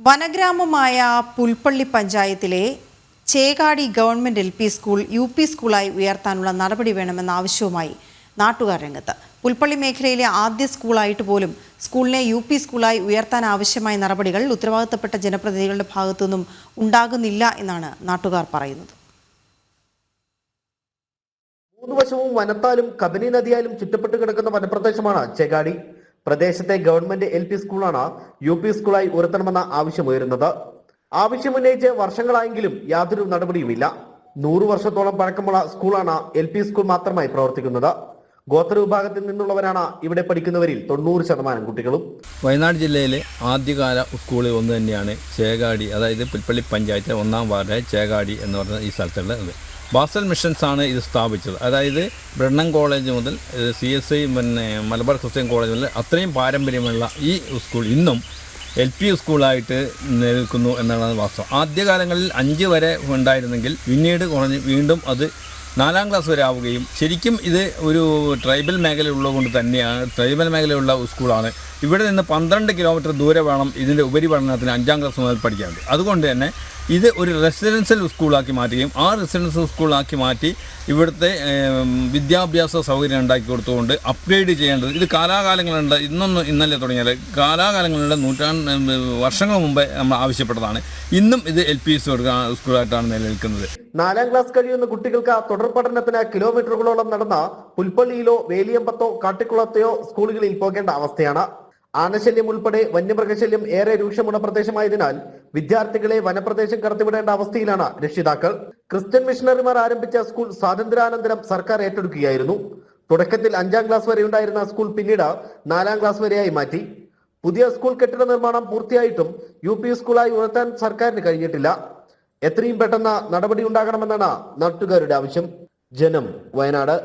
വനഗ്രാമമായ പുൽപ്പള്ളി പഞ്ചായത്തിലെ Chekadi government LP school UP സ്കൂളായി ഉയർത്താനുള്ള നടപടി വേണമെന്ന ആവശ്യവുമായി നാട്ടുകാർ രംഗത്ത്. പുൽപ്പള്ളി മേഖലയിലെ ആദ്യ സ്കൂളായിട്ട് പോലും സ്കൂളിനെ UP സ്കൂളായി ഉയർത്താൻ ആവശ്യമായ നടപടികൾ ഉത്തരവാദിത്തപ്പെട്ട ജനപ്രതിനിധികളുടെ ഭാഗത്തുനിന്നും ഉണ്ടാകുന്നില്ല എന്നാണ് നാട്ടുകാർ പറയുന്നത്. മൂന്നുവശവും വനത്താലും കബനി നദിയാലും ചുറ്റപ്പെട്ട് കിടക്കുന്ന വനപ്രദേശമാണ് ചേകാടി. പ്രദേശത്തെ ഗവൺമെന്റ് LP സ്കൂളാണ് UP സ്കൂളായി ഉയർത്തണമെന്ന ആവശ്യമുയരുന്നത്. ആവശ്യമുന്നയിച്ച് വർഷങ്ങളായെങ്കിലും യാതൊരു നടപടിയുമില്ല. 100 വർഷത്തോളം പഴക്കമുള്ള സ്കൂളാണ് LP സ്കൂൾ മാത്രമായി പ്രവർത്തിക്കുന്നത്. ഗോത്ര വിഭാഗത്തിൽ നിന്നുള്ളവരാണ് ഇവിടെ പഠിക്കുന്നവരിൽ 90% കുട്ടികളും. വയനാട് ജില്ലയിലെ ആദ്യകാല സ്കൂളിൽ ഒന്ന് തന്നെയാണ് ചേകാടി, അതായത് പുൽപ്പള്ളി പഞ്ചായത്തിലെ 1-ാം വാർഡായ ചേകാടി എന്ന് പറയുന്ന ഈ സ്ഥലത്തുള്ളത്. ബാസൽ മിഷൻസ് ആണ് ഇത് സ്ഥാപിച്ചത്. അതായത് ബ്രണ്ണൻ കോളേജ് മുതൽ CSI മലബാർ ക്രിസ്ത്യൻ കോളേജ് മുതൽ അത്രയും പാരമ്പര്യമുള്ള ഈ സ്കൂൾ ഇന്നും LP സ്കൂളായിട്ട് നിൽക്കുന്നു എന്നാണ് വാസ്തവം. ആദ്യകാലങ്ങളിൽ 5 വരെ ഉണ്ടായിരുന്നെങ്കിൽ പിന്നീട് കുറഞ്ഞ് വീണ്ടും അത് 4-ാം ക്ലാസ് വരെ ആവുകയും, ശരിക്കും ഇത് ഒരു ട്രൈബൽ മേഖലയുള്ളതുകൊണ്ട് തന്നെയാണ്, ട്രൈബൽ മേഖലയുള്ള സ്കൂളാണ്. ഇവിടെ നിന്ന് 12 കിലോമീറ്റർ ദൂരെ വേണം ഇതിൻ്റെ ഉപരിപഠനത്തിന് 5-ാം ക്ലാസ് മുതൽ പഠിക്കാനുണ്ട്. അതുകൊണ്ട് തന്നെ ഇത് ഒരു റെസിഡൻഷ്യൽ സ്കൂളാക്കി മാറ്റുകയും ആ റെസിഡൻഷ്യൽ സ്കൂളാക്കി മാറ്റി ഇവിടുത്തെ വിദ്യാഭ്യാസ സൗകര്യം ഉണ്ടാക്കി കൊടുത്തുകൊണ്ട് അപ്ഗ്രേഡ് ചെയ്യേണ്ടത് ഇത് കാലാകാലങ്ങളുണ്ട്. ഇന്നലെ തുടങ്ങിയാൽ കാലാകാലങ്ങളുടെ വർഷങ്ങൾ മുമ്പേ നമ്മൾ ആവശ്യപ്പെട്ടതാണ്. ഇന്നും ഇത് LP സ്കൂളായിട്ടാണ് നിലനിൽക്കുന്നത്. 4-ാം ക്ലാസ് കഴിയുന്ന കുട്ടികൾക്ക് തുടർ പഠനത്തിന് കിലോമീറ്ററുകളോളം നടന്ന പുൽപ്പള്ളിയിലോ വേലിയമ്പത്തോ കാട്ടിക്കുളത്തെയോ സ്കൂളുകളിൽ പോകേണ്ട അവസ്ഥയാണ്. ആനശല്യം ഉൾപ്പെടെ വന്യമൃഗശല്യം ഏറെ രൂക്ഷമുള്ള പ്രദേശമായതിനാൽ വിദ്യാർത്ഥികളെ വനപ്രദേശം കടത്തിവിടേണ്ട അവസ്ഥയിലാണ് രക്ഷിതാക്കൾ. ക്രിസ്ത്യൻ മിഷണറിമാർ ആരംഭിച്ച സ്കൂൾ സ്വാതന്ത്ര്യാനന്തരം സർക്കാർ ഏറ്റെടുക്കുകയായിരുന്നു. തുടക്കത്തിൽ 5-ാം ക്ലാസ് വരെ ഉണ്ടായിരുന്ന സ്കൂൾ പിന്നീട് 4-ാം ക്ലാസ് വരെയായി മാറ്റി. പുതിയ സ്കൂൾ കെട്ടിട നിർമ്മാണം പൂർത്തിയായിട്ടും UP സ്കൂളായി ഉയർത്താൻ സർക്കാരിന് കഴിഞ്ഞിട്ടില്ല. എത്രയും പെട്ടെന്ന് നടപടി ഉണ്ടാകണമെന്നാണ് നാട്ടുകാരുടെ ആവശ്യം. ജനം, വയനാട്.